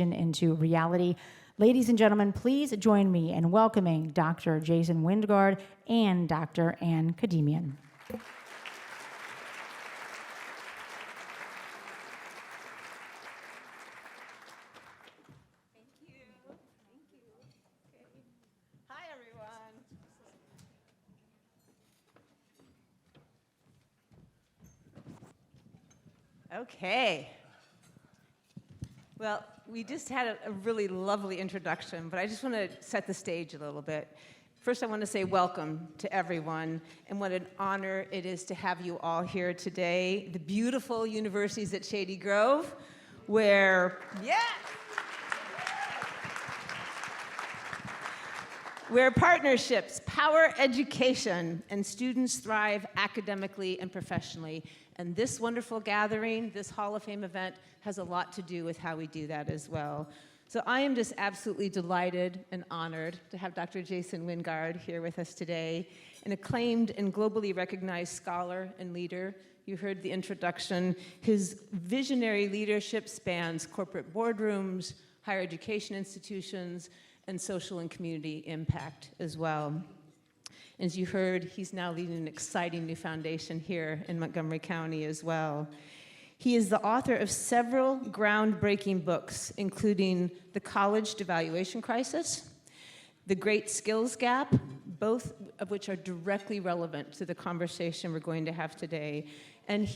into reality. Ladies and gentlemen, please join me in welcoming Dr. Jason Wingard and Dr. Ann Kademian. Okay. Well, we just had a really lovely introduction, but I just want to set the stage a little bit. First, I want to say welcome to everyone, and what an honor it is to have you all here today. The beautiful Universities at Shady Grove, where partnerships power education and students thrive academically and professionally. And this wonderful gathering, this Hall of Fame event, has a lot to do with how we do that as well. So I am just absolutely delighted and honored to have Dr. Jason Wingard here with us today, an acclaimed and globally recognized scholar and leader. You heard the introduction. His visionary leadership spans corporate boardrooms, higher education institutions, and social and community impact as well. As you heard, he's now leading an exciting new foundation here in Montgomery County as well. He is the author of several groundbreaking books, including The College Devaluation Crisis, The Great Skills Gap, both of which are directly relevant to the conversation we're going to have today. And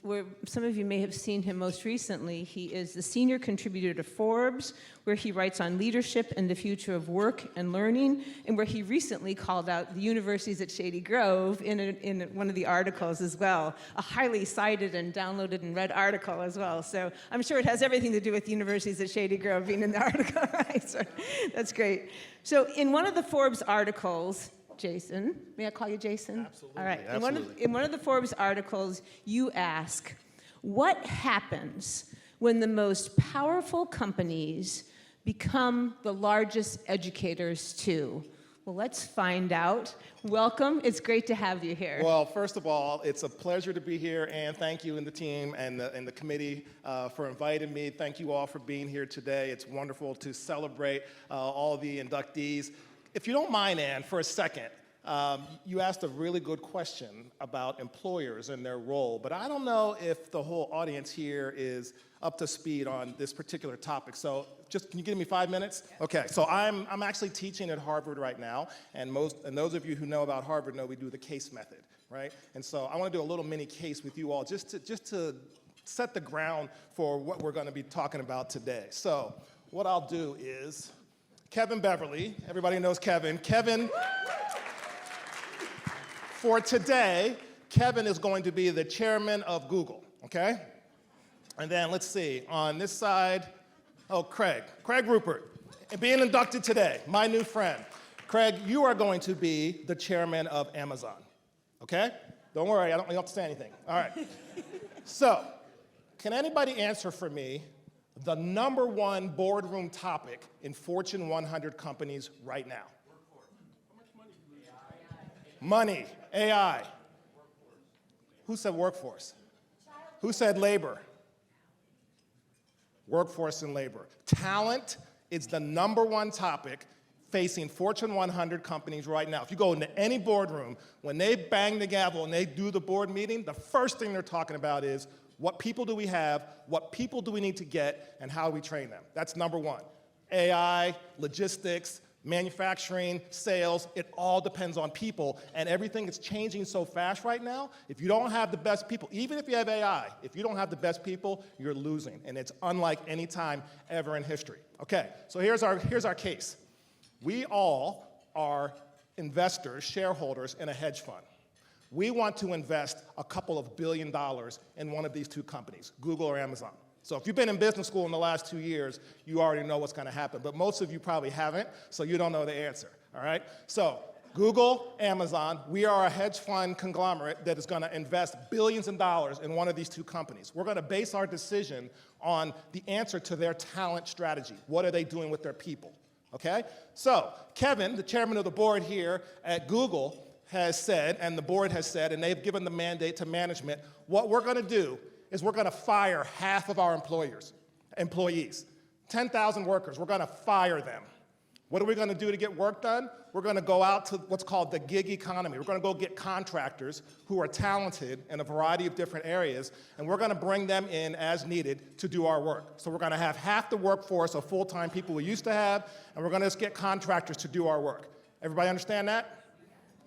where some of you may have seen him most recently, he is the senior contributor to Forbes, where he writes on leadership and the future of work and learning, and where he recently called out the Universities at Shady Grove in one of the articles as well, a highly cited and downloaded and read article as well. So I'm sure it has everything to do with the Universities at Shady Grove being in the article, right? So that's great. So in one of the Forbes articles, Jason, may I call you Jason? Absolutely. All right. Absolutely. In one of the Forbes articles, you ask, what happens when the most powerful companies become the largest educators too? Well, let's find out. Welcome. It's great to have you here. Well, first of all, it's a pleasure to be here, and thank you and the team and the committee for inviting me. Thank you all for being here today. It's wonderful to celebrate all the inductees. If you don't mind, Ann, for a second, you asked a really good question about employers and their role, but I don't know if the whole audience here is up to speed on this particular topic. So just, can you give me 5 minutes? Okay, so I'm actually teaching at Harvard right now, and those of you who know about Harvard know we do the case method, right? And so I want to do a little mini case with you all just to set the ground for what we're going to be talking about today. So what I'll do is, Kevin Beverly, everybody knows Kevin. Kevin, for today, Kevin is going to be the chairman of Google, okay? And then let's see, on this side, Craig Rupert, being inducted today, my new friend. Craig, you are going to be the chairman of Amazon, okay? Don't worry, you don't have to say anything. All right. So, can anybody answer for me the #1 boardroom topic in Fortune 100 companies right now? Workforce. How much money do we have? Money, AI. Who said workforce? Who said labor? Workforce and labor. Talent is the #1 topic facing Fortune 100 companies right now. If you go into any boardroom, when they bang the gavel and they do the board meeting, the first thing they're talking about is, what people do we have, what people do we need to get, and how do we train them? That's #1. AI, logistics, manufacturing, sales, it all depends on people, and everything is changing so fast right now. If you don't have the best people, even if you have AI, if you don't have the best people, you're losing, and it's unlike any time ever in history. Okay, so here's our case. We all are investors, shareholders in a hedge fund. We want to invest a couple of $1 billion in one of these two companies, Google or Amazon. So if you've been in business school in the last 2 years, you already know what's going to happen. But most of you probably haven't, so you don't know the answer, all right? So Google, Amazon, we are a hedge fund conglomerate that is going to invest billions of dollars in one of these two companies. We're going to base our decision on the answer to their talent strategy. What are they doing with their people, okay? So Kevin, the chairman of the board here at Google, has said, and the board has said, and they've given the mandate to management, what we're going to do is we're going to fire half of our employees. 10,000 workers, we're gonna fire them. What are we gonna do to get work done? We're gonna go out to what's called the gig economy. We're gonna go get contractors who are talented in a variety of different areas, and we're gonna bring them in as needed to do our work. So we're gonna have half the workforce of full-time people we used to have, and we're gonna just get contractors to do our work. Everybody understand that?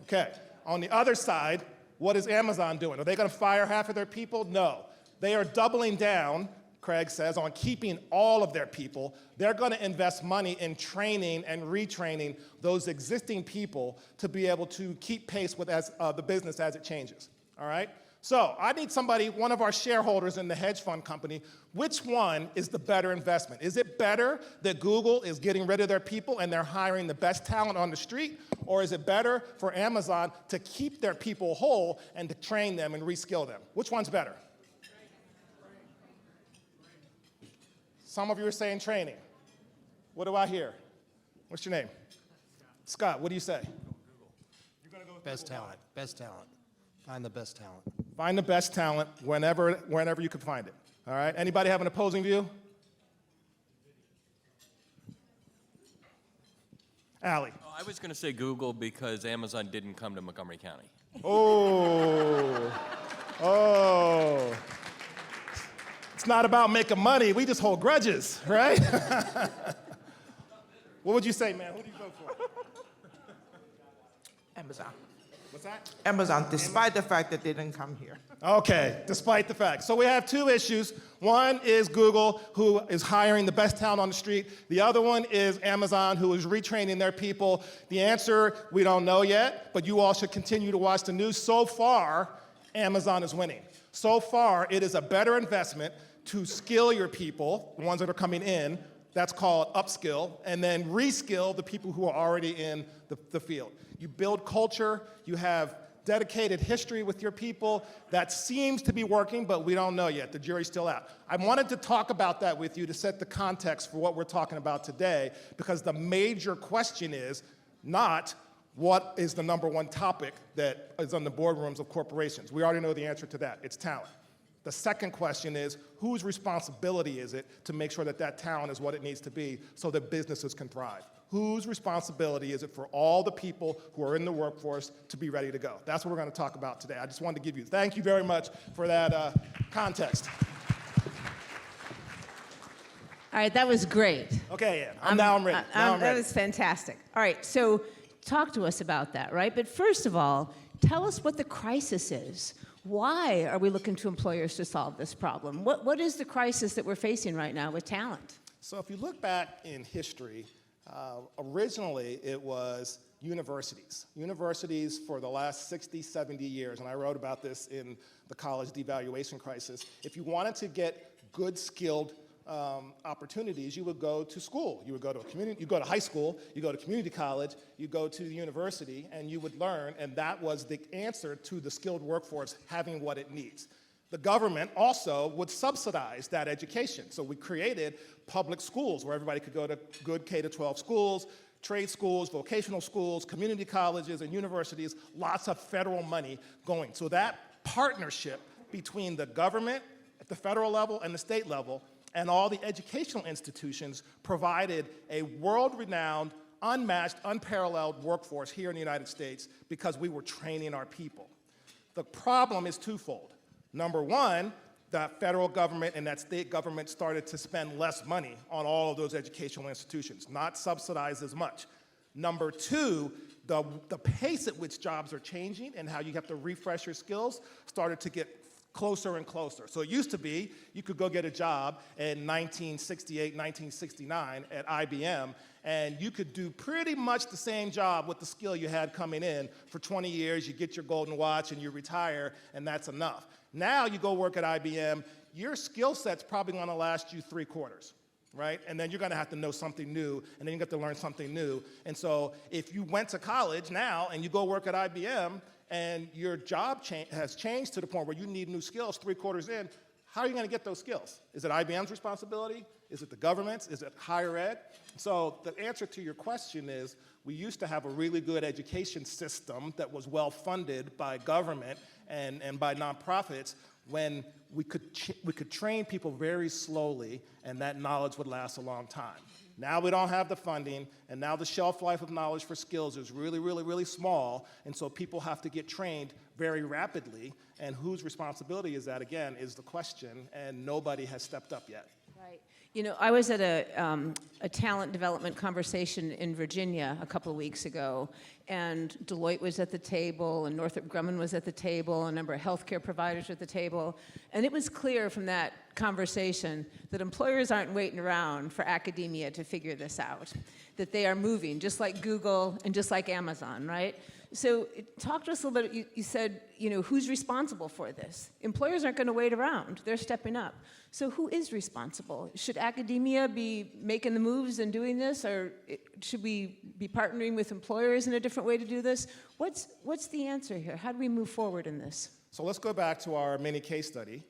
Okay. On the other side, what is Amazon doing? Are they gonna fire half of their people? No. They are doubling down, Craig says, on keeping all of their people. They're gonna invest money in training and retraining those existing people to be able to keep pace with the business as it changes, all right? So I need somebody, one of our shareholders in the hedge fund company, which one is the better investment? Is it better that Google is getting rid of their people and they're hiring the best talent on the street? Or is it better for Amazon to keep their people whole and to train them and reskill them? Which one's better? Some of you are saying training. What do I hear? What's your name? Scott, what do you say? You're gonna go with best talent. Best talent. Find the best talent. Find the best talent whenever you can find it. All right? Anybody have an opposing view? Allie. Oh, I was going to say Google because Amazon didn't come to Montgomery County. Oh. Oh. It's not about making money. We just hold grudges, right? What would you say, man? Who do you vote for? Amazon. What's that? Amazon, despite the fact that they didn't come here. Okay, despite the fact. So we have two issues. One is Google, who is hiring the best talent on the street. The other one is Amazon, who is retraining their people. The answer, we don't know yet, but you all should continue to watch the news. So far, Amazon is winning. So far, it is a better investment to skill your people, the ones that are coming in, that's called upskill, and then reskill the people who are already in the field. You build culture, you have dedicated history with your people. That seems to be working, but we don't know yet. The jury's still out. I wanted to talk about that with you to set the context for what we're talking about today, because the major question is not what is the number one topic that is on the boardrooms of corporations. We already know the answer to that. It's talent. The second question is, whose responsibility is it to make sure that that talent is what it needs to be so that businesses can thrive? Whose responsibility is it for all the people who are in the workforce to be ready to go? That's what we're going to talk about today. I just wanted to give you, thank you very much for that context. All right, that was great. Okay, Ann, now I'm ready. Now I'm That ready. was fantastic. All right, so talk to us about that, right? But first of all, tell us what the crisis is. Why are we looking to employers to solve this problem? What is the crisis that we're facing right now with talent? So if you look back in history, originally it was universities. Universities for the last 60, 70 years, and I wrote about this in the college devaluation crisis. If you wanted to get good, skilled opportunities, you would go to school. You would go to you go to high school, you go to community college, you go to the university, and you would learn, and that was the answer to the skilled workforce having what it needs. The government also would subsidize that education. So we created public schools where everybody could go to good K-12 schools, trade schools, vocational schools, community colleges, and universities, lots of federal money going. So that partnership between the government at the federal level and the state level and all the educational institutions provided a world-renowned, unmatched, unparalleled workforce here in the United States because we were training our people. The problem is twofold. Number one, the federal government and that state government started to spend less money on all of those educational institutions, not subsidize as much. Number two, the pace at which jobs are changing and how you have to refresh your skills started to get closer and closer. So it used to be you could go get a job in 1968, 1969 at IBM, and you could do pretty much the same job with the skill you had coming in for 20 years. You get your golden watch and you retire, and that's enough. Now you go work at IBM, your skill set's probably gonna last you 3 quarters, right? And then you're gonna have to know something new, and then you get to learn something new. And so if you went to college now and you go work at IBM, and your job has changed to the point where you need new skills 3 quarters in, how are you going to get those skills? Is it IBM's responsibility? Is it the government's? Is it higher ed? So the answer to your question is, we used to have a really good education system that was well funded by government and by nonprofits. When we could train people very slowly, and that knowledge would last a long time. Now we don't have the funding, and now the shelf life of knowledge for skills is really, really, really small, and so people have to get trained very rapidly, and whose responsibility is that, again, is the question, and nobody has stepped up yet. Right. You know, I was at a talent development conversation in Virginia a couple of weeks ago, and Deloitte was at the table, and Northrop Grumman was at the table, a number of healthcare providers were at the table, and it was clear from that conversation that employers aren't waiting around for academia to figure this out, that they are moving, just like Google and just like Amazon, right? So talk to us a little bit. You said, you know, who's responsible for this? Employers aren't going to wait around. They're stepping up. So who is responsible? Should academia be making the moves and doing this, or should we be partnering with employers in a different way to do this? What's the answer here? How do we move forward in this? So let's go back to our mini case study.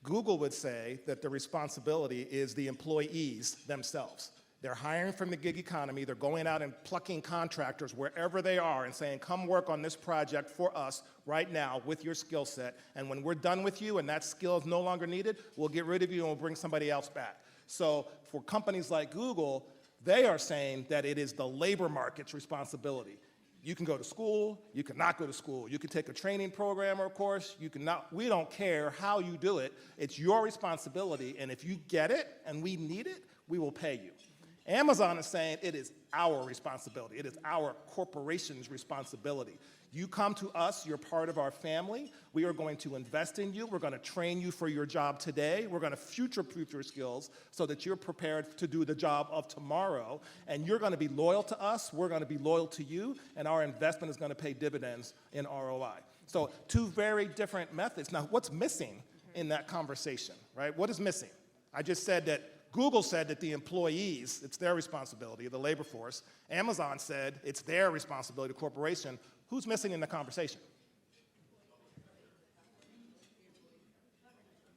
Google would say that the responsibility is the employees themselves. They're hiring from the gig economy. They're going out and plucking contractors wherever they are and saying, come work on this project for us right now with your skill set. And when we're done with you and that skill is no longer needed, we'll get rid of you and we'll bring somebody else back. So for companies like Google, they are saying that it is the labor market's responsibility. You can go to school, you can not go to school, you can take a training program or course, you can not, we don't care how you do it, it's your responsibility, and if you get it and we need it, we will pay you. Amazon is saying it is our responsibility. It is our corporation's responsibility. You come to us, you're part of our family. We are going to invest in you. We're going to train you for your job today. We're going to future-proof your skills so that you're prepared to do the job of tomorrow. And you're going to be loyal to us. We're going to be loyal to you. And our investment is going to pay dividends in ROI. So two very different methods. Now, what's missing in that conversation, right? What is missing? I just said that Google said that the employees, it's their responsibility, the labor force. Amazon said it's their responsibility, the corporation. Who's missing in the conversation?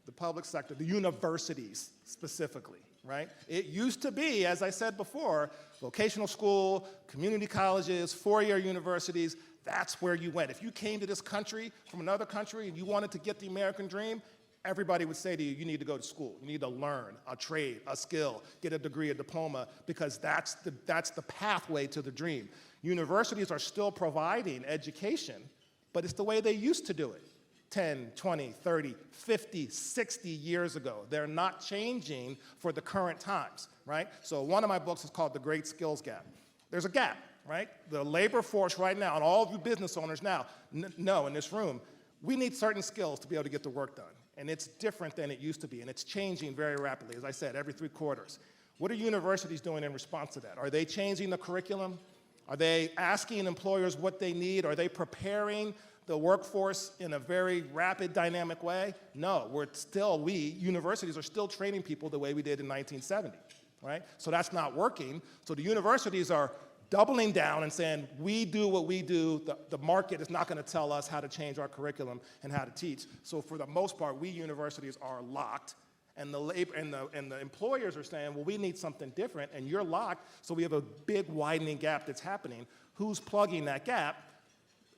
The public sector, the universities specifically, right? It used to be, as I said before, vocational school, community colleges, four-year universities, that's where you went. If you came to this country from another country and you wanted to get the American dream, everybody would say to you, you need to go to school. You need to learn a trade, a skill, get a degree, a diploma, because that's the pathway to the dream. Universities are still providing education, but it's the way they used to do it 10, 20, 30, 50, 60 years ago. They're not changing for the current times, right? So one of my books is called The Great Skills Gap. There's a gap, right? The labor force right now, and all of you business owners now know in this room, we need certain skills to be able to get the work done. And it's different than it used to be, and it's changing very rapidly, as I said, every 3 quarters. What are universities doing in response to that? Are they changing the curriculum? Are they asking employers what they need? Are they preparing the workforce in a very rapid, dynamic way? No, universities are still training people the way we did in 1970, right? So that's not working. So the universities are doubling down and saying, we do what we do, the market is not going to tell us how to change our curriculum and how to teach. So for the most part, we universities are locked, and the labor and the employers are saying, well, we need something different, and you're locked, so we have a big widening gap that's happening. Who's plugging that gap?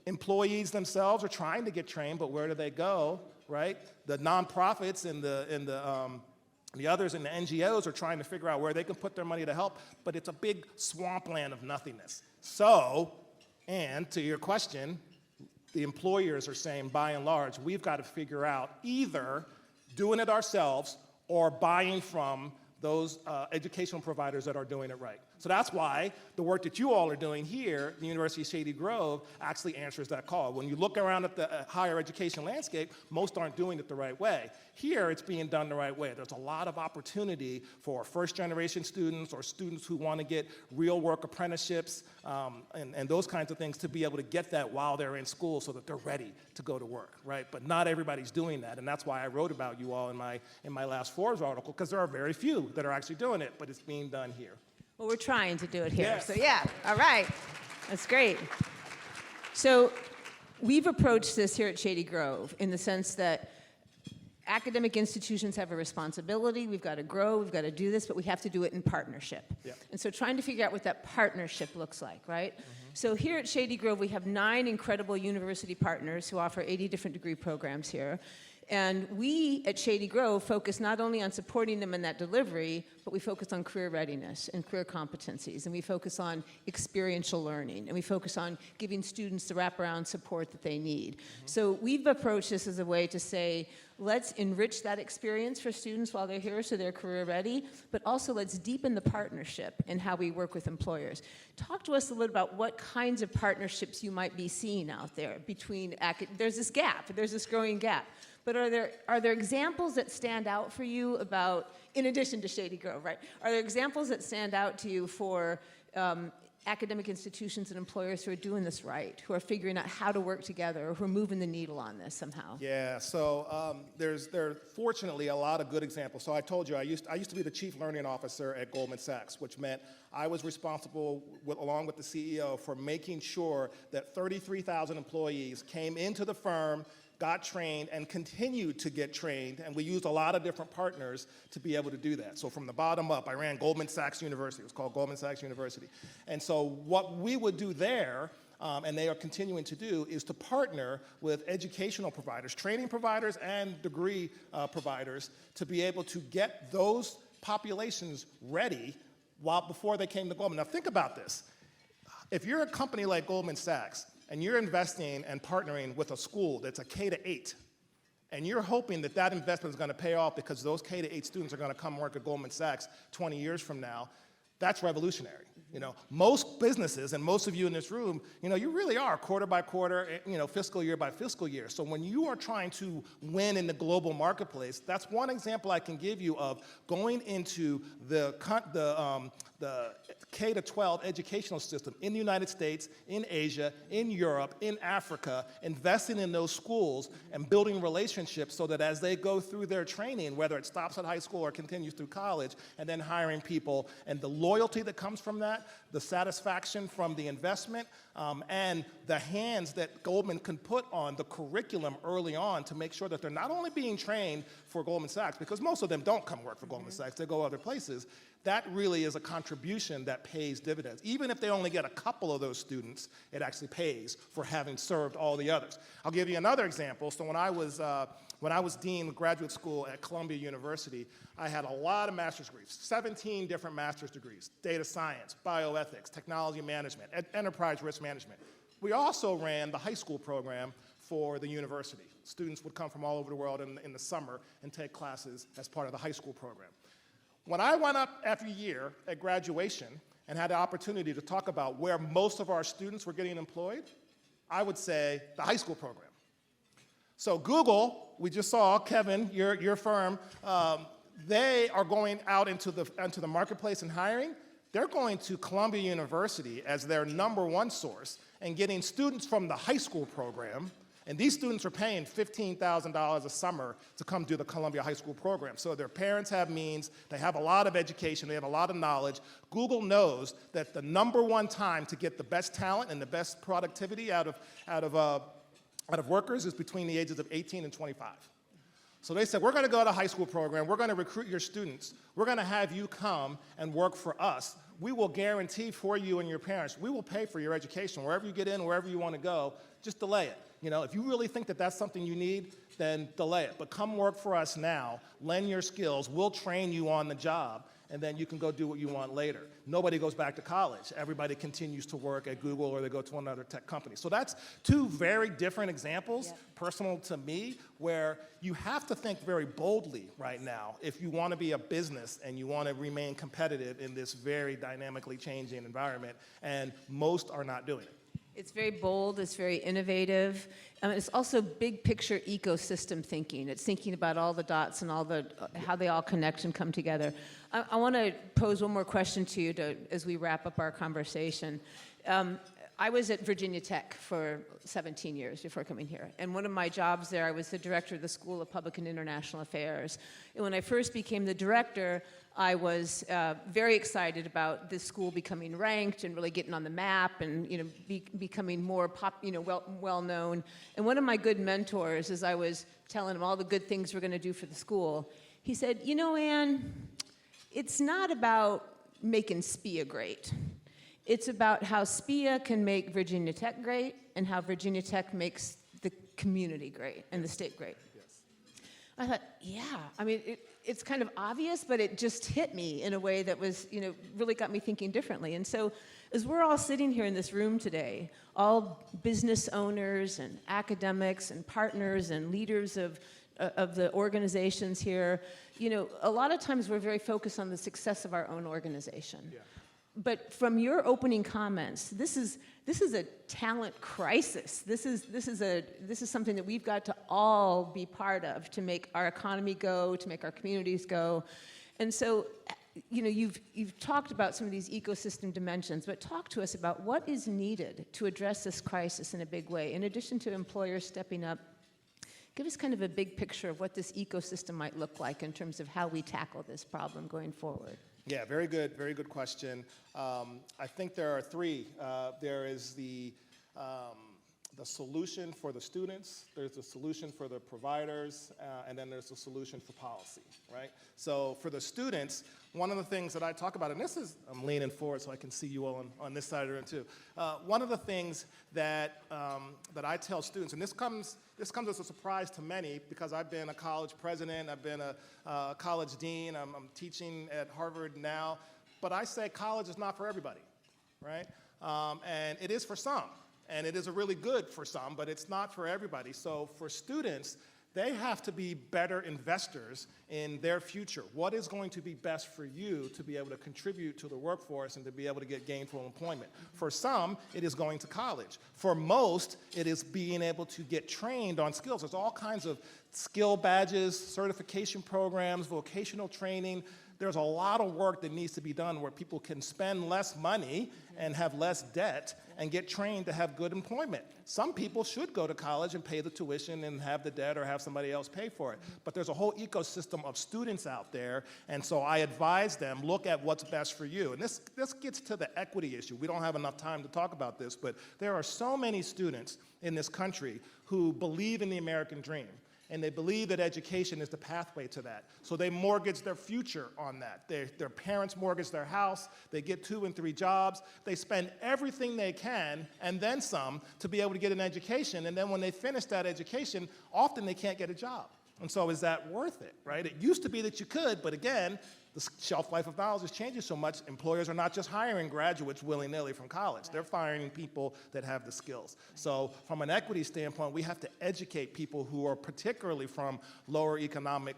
Employees themselves are trying to get trained, but where do they go, right? The nonprofits and the others in the NGOs are trying to figure out where they can put their money to help, but it's a big swampland of nothingness. So, and to your question, the employers are saying, by and large, we've got to figure out either doing it ourselves or buying from those educational providers that are doing it right. So that's why the work that you all are doing here at the University of Shady Grove actually answers that call. When you look around at the higher education landscape, most aren't doing it the right way. Here, it's being done the right way. There's a lot of opportunity for first-generation students or students who want to get real work apprenticeships and those kinds of things to be able to get that while they're in school so that they're ready to go to work, right? But not everybody's doing that, and that's why I wrote about you all in my last Forbes article, because there are very few that are actually doing it, but it's being done here. Well, we're trying to do it here. Yes. So yeah, all right. That's great. So we've approached this here at Shady Grove in the sense that academic institutions have a responsibility. We've got to grow, we've got to do this, but we have to do it in partnership. Yeah. And so trying to figure out what that partnership looks like, right? Mm-hmm. So here at Shady Grove, we have 9 incredible university partners who offer 80 different degree programs here. And we at Shady Grove focus not only on supporting them in that delivery, but we focus on career readiness and career competencies, and we focus on experiential learning, and we focus on giving students the wraparound support that they need. So we've approached this as a way to say, let's enrich that experience for students while they're here so they're career ready, but also let's deepen the partnership in how we work with employers. Talk to us a little about what kinds of partnerships you might be seeing out there between, there's this gap, there's this growing gap. But are there examples that stand out for you about, in addition to Shady Grove, right? Are there examples that stand out to you for academic institutions and employers who are doing this right, who are figuring out how to work together, or who are moving the needle on this somehow? Yeah, so there are fortunately a lot of good examples. So I told you, I used to be the chief learning officer at Goldman Sachs, which meant I was responsible, along with the CEO, for making sure that 33,000 employees came into the firm, got trained, and continued to get trained, and we used a lot of different partners to be able to do that. So from the bottom up, I ran Goldman Sachs University. It was called Goldman Sachs University. And so what we would do there, and they are continuing to do, is to partner with educational providers, training providers and degree providers, to be able to get those populations ready before they came to Goldman. Now think about this. If you're a company like Goldman Sachs, and you're investing and partnering with a school that's a K-8, and you're hoping that that investment is going to pay off because those K-8 students are going to come work at Goldman Sachs 20 years from now, that's revolutionary. You know, most businesses, and most of you in this room, you know, you really are quarter by quarter, you know, fiscal year by fiscal year. So when you are trying to win in the global marketplace, that's one example I can give you of going into the K-12 educational system in the United States, in Asia, in Europe, in Africa, investing in those schools and building relationships so that as they go through their training, whether it stops at high school or continues through college, and then hiring people, and the loyalty that comes from that, the satisfaction from the investment, and the hands that Goldman can put on the curriculum early on to make sure that they're not only being trained for Goldman Sachs, because most of them don't come work for Goldman Sachs, they go other places. That really is a contribution that pays dividends. Even if they only get a couple of those students, it actually pays for having served all the others. I'll give you another example. So when I was dean of graduate school at Columbia University, I had a lot of master's degrees, 17 different master's degrees: data science, bioethics, technology management, enterprise risk management. We also ran the high school program for the university. Students would come from all over the world in the summer and take classes as part of the high school program. When I went up every year at graduation and had the opportunity to talk about where most of our students were getting employed, I would say the high school program. So Google, we just saw, Kevin, your firm, they are going out into the marketplace and hiring. They're going to Columbia University as their #1 source and getting students from the high school program. And these students are paying $15,000 a summer to come do the Columbia High School program. So their parents have means, they have a lot of education, they have a lot of knowledge. Google knows that the #1 time to get the best talent and the best productivity out of workers is between the ages of 18 and 25. So they said, we're going to go to a high school program, we're going to recruit your students, we're going to have you come and work for us. We will guarantee for you and your parents, we will pay for your education. Wherever you get in, wherever you want to go, just delay it. You know, if you really think that that's something you need, then delay it. But come work for us now, lend your skills, we'll train you on the job, and then you can go do what you want later. Nobody goes back to college. Everybody continues to work at Google or they go to another tech company. So that's two very different examples, personal to me, where you have to think very boldly right now if you want to be a business and you want to remain competitive in this very dynamically changing environment, and most are not doing it. It's very bold, it's very innovative. It's also big picture ecosystem thinking. It's thinking about all the dots and how they all connect and come together. I want to pose one more question to you as we wrap up our conversation. I was at Virginia Tech for 17 years before coming here. And one of my jobs there, I was the director of the School of Public and International Affairs. And when I first became the director, I was very excited about this school becoming ranked and really getting on the map and becoming more well known. And one of my good mentors, as I was telling him all the good things we're going to do for the school, he said, "You know, Ann, it's not about making SPIA great. It's about how SPIA can make Virginia Tech great and how Virginia Tech makes the community great and the state great." I thought, yeah, I mean, it's kind of obvious, but it just hit me in a way that was, really got me thinking differently. And so as we're all sitting here in this room today, all business owners and academics and partners and leaders of the organizations here, a lot of times we're very focused on the success of our own organization. Yeah. But from your opening comments, this is a talent crisis. This is something that we've got to all be part of to make our economy go, to make our communities go. And so, you've talked about some of these ecosystem dimensions, but talk to us about what is needed to address this crisis in a big way. In addition to employers stepping up, give us kind of a big picture of what this ecosystem might look like in terms of how we tackle this problem going forward. Yeah, very good question. I think there are three. There is the solution for the students, there's the solution for the providers, and then there's the solution for policy, right? So for the students, one of the things that I talk about, and I'm leaning forward so I can see you all on this side of the room too. One of the things that I tell students, and this comes as a surprise to many because I've been a college president, I've been a college dean, I'm teaching at Harvard now, but I say college is not for everybody, right? And it is for some. And it is really good for some, but it's not for everybody. So for students, they have to be better investors in their future. What is going to be best for you to be able to contribute to the workforce and to be able to get gainful employment? For some, it is going to college. For most, it is being able to get trained on skills. There's all kinds of skill badges, certification programs, vocational training. There's a lot of work that needs to be done where people can spend less money and have less debt and get trained to have good employment. Some people should go to college and pay the tuition and have the debt or have somebody else pay for it. But there's a whole ecosystem of students out there, and so I advise them, look at what's best for you. And this gets to the equity issue. We don't have enough time to talk about this, but there are so many students in this country who believe in the American dream. And they believe that education is the pathway to that. So they mortgage their future on that. Their parents mortgage their house, they get 2 and 3 jobs, they spend everything they can, and then some, to be able to get an education, and then when they finish that education, often they can't get a job. And so is that worth it, right? It used to be that you could, but again, the shelf life of knowledge is changing so much, employers are not just hiring graduates willy-nilly from college. They're firing people that have the skills. So from an equity standpoint, we have to educate people who are particularly from lower economic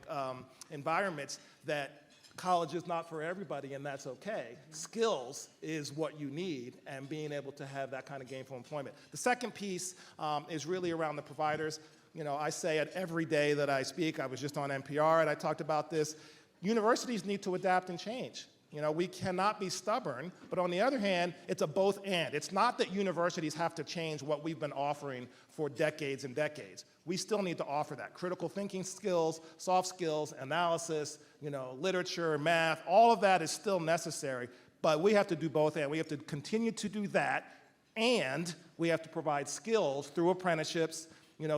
environments that college is not for everybody, and that's okay. Skills is what you need, and being able to have that kind of gainful employment. The second piece is really around the providers. I say it every day that I speak. I was just on NPR, and I talked about this. Universities need to adapt and change. We cannot be stubborn, but on the other hand, it's a both and. It's not that universities have to change what we've been offering for decades and decades. We still need to offer that. Critical thinking skills, soft skills, analysis, literature, math, all of that is still necessary, but we have to do both and. We have to continue to do that, and we have to provide skills through apprenticeships,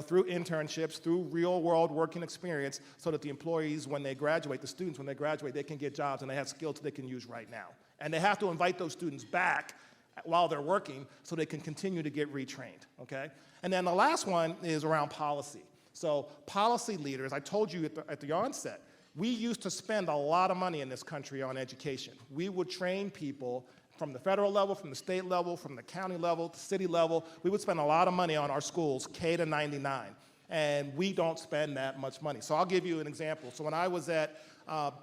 through internships, through real-world working experience, so that the employees, when they graduate, the students, when they graduate, they can get jobs and they have skills they can use right now. And they have to invite those students back while they're working so they can continue to get retrained, okay? And then the last one is around policy. So policy leaders, I told you at the onset, we used to spend a lot of money in this country on education. We would train people from the federal level, from the state level, from the county level, the city level. We would spend a lot of money on our schools, K to 99, and we don't spend that much money. So I'll give you an example. So when I was at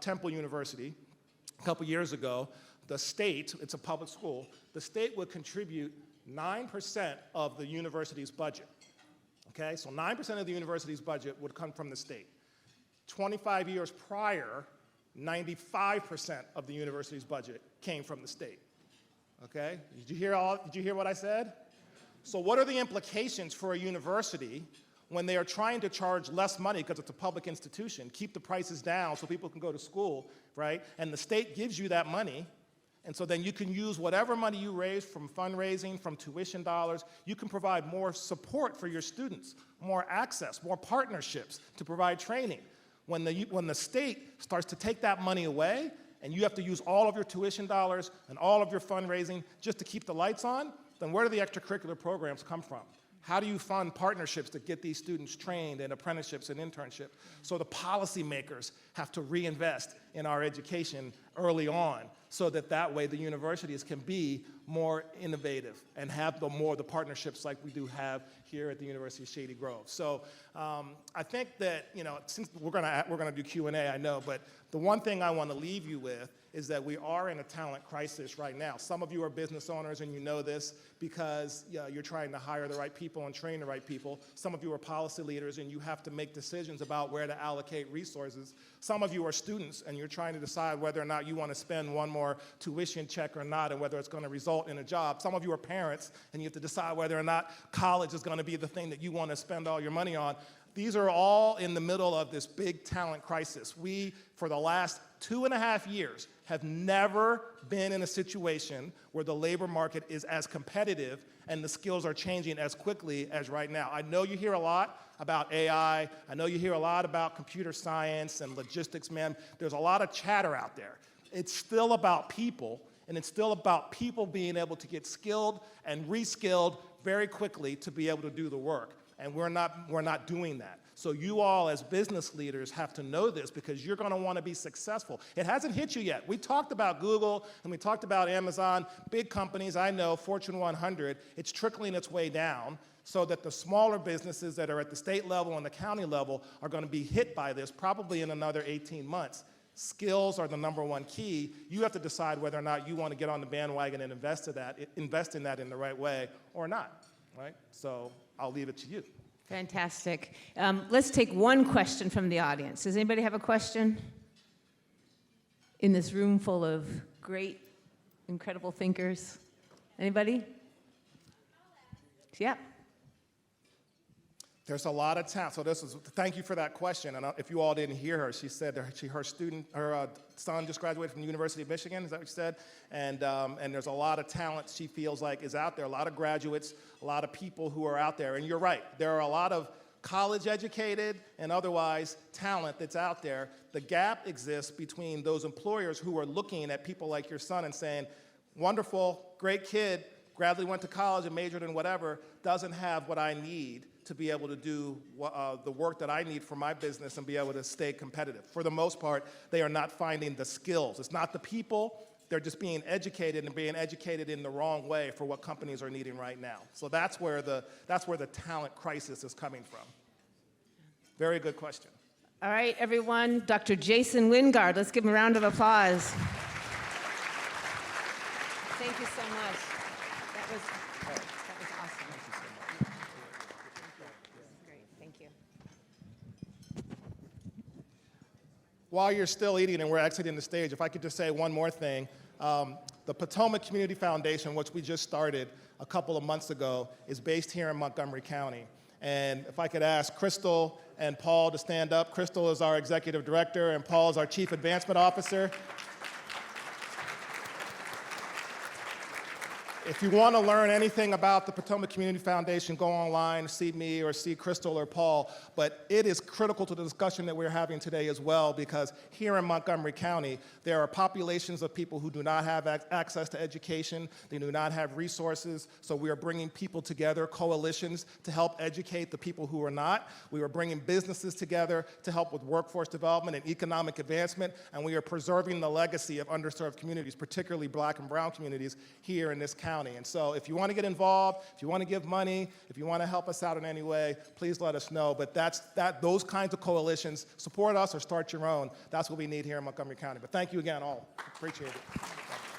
Temple University a couple years ago, the state, it's a public school, the state would contribute 9% of the university's budget, okay? So 9% of the university's budget would come from the state. 25 years prior, 95% of the university's budget came from the state. Okay? Did you hear what I said? So what are the implications for a university when they are trying to charge less money because it's a public institution, keep the prices down so people can go to school, right? And the state gives you that money, and so then you can use whatever money you raise from fundraising, from tuition dollars, you can provide more support for your students, more access, more partnerships to provide training. When the state starts to take that money away, and you have to use all of your tuition dollars and all of your fundraising just to keep the lights on, then where do the extracurricular programs come from? How do you fund partnerships to get these students trained in apprenticeships and internships? So the policymakers have to reinvest in our education early on so that way the universities can be more innovative and have more of the partnerships like we do have here at the University of Shady Grove. So I think that, since we're gonna do Q&A, I know, but the one thing I want to leave you with is that we are in a talent crisis right now. Some of you are business owners and you know this because you're trying to hire the right people and train the right people. Some of you are policy leaders and you have to make decisions about where to allocate resources. Some of you are students and you're trying to decide whether or not you want to spend one more tuition check or not and whether it's going to result in a job. Some of you are parents and you have to decide whether or not college is going to be the thing that you want to spend all your money on. These are all in the middle of this big talent crisis. We, for the last 2.5 years, have never been in a situation where the labor market is as competitive and the skills are changing as quickly as right now. I know you hear a lot about AI. I know you hear a lot about computer science and logistics, man. There's a lot of chatter out there. It's still about people, and it's still about people being able to get skilled and reskilled very quickly to be able to do the work. And we're not doing that. So you all as business leaders have to know this because you're going to want to be successful. It hasn't hit you yet. We talked about Google and we talked about Amazon, big companies, I know, Fortune 100. It's trickling its way down so that the smaller businesses that are at the state level and the county level are going to be hit by this probably in another 18 months. Skills are the #1 key. You have to decide whether or not you want to get on the bandwagon and invest in that in the right way or not, right? So I'll leave it to you. Fantastic. Let's take one question from the audience. Does anybody have a question? In this room full of great, incredible thinkers. Anybody? Yeah. There's a lot of talent. So thank you for that question. And if you all didn't hear her, she said her son just graduated from the University of Michigan. Is that what she said? And there's a lot of talent she feels like is out there. A lot of graduates, a lot of people who are out there. And you're right. There are a lot of college-educated and otherwise talent that's out there. The gap exists between those employers who are looking at people like your son and saying, wonderful, great kid, Bradley went to college and majored in whatever, doesn't have what I need to be able to do the work that I need for my business and be able to stay competitive. For the most part, they are not finding the skills. It's not the people, they're just being educated and being educated in the wrong way for what companies are needing right now. So that's where the talent crisis is coming from. Very good question. All right, everyone, Dr. Jason Wingard. Let's give him a round of applause. Thank you so much. That was awesome. Great, thank you. While you're still eating and we're exiting the stage, if I could just say one more thing. The Potomac Community Foundation, which we just started a couple of months ago, is based here in Montgomery County. And if I could ask Crystal and Paul to stand up. Crystal is our executive director and Paul is our chief advancement officer. If you want to learn anything about the Potomac Community Foundation, go online, see me or see Crystal or Paul. But it is critical to the discussion that we're having today as well, because here in Montgomery County, there are populations of people who do not have access to education. They do not have resources. So we are bringing people together, coalitions, to help educate the people who are not. We are bringing businesses together to help with workforce development and economic advancement. And we are preserving the legacy of underserved communities, particularly Black and brown communities here in this county. And so if you want to get involved, if you want to give money, if you want to help us out in any way, please let us know. But those kinds of coalitions, support us or start your own. That's what we need here in Montgomery County. But thank you again all. Appreciate it.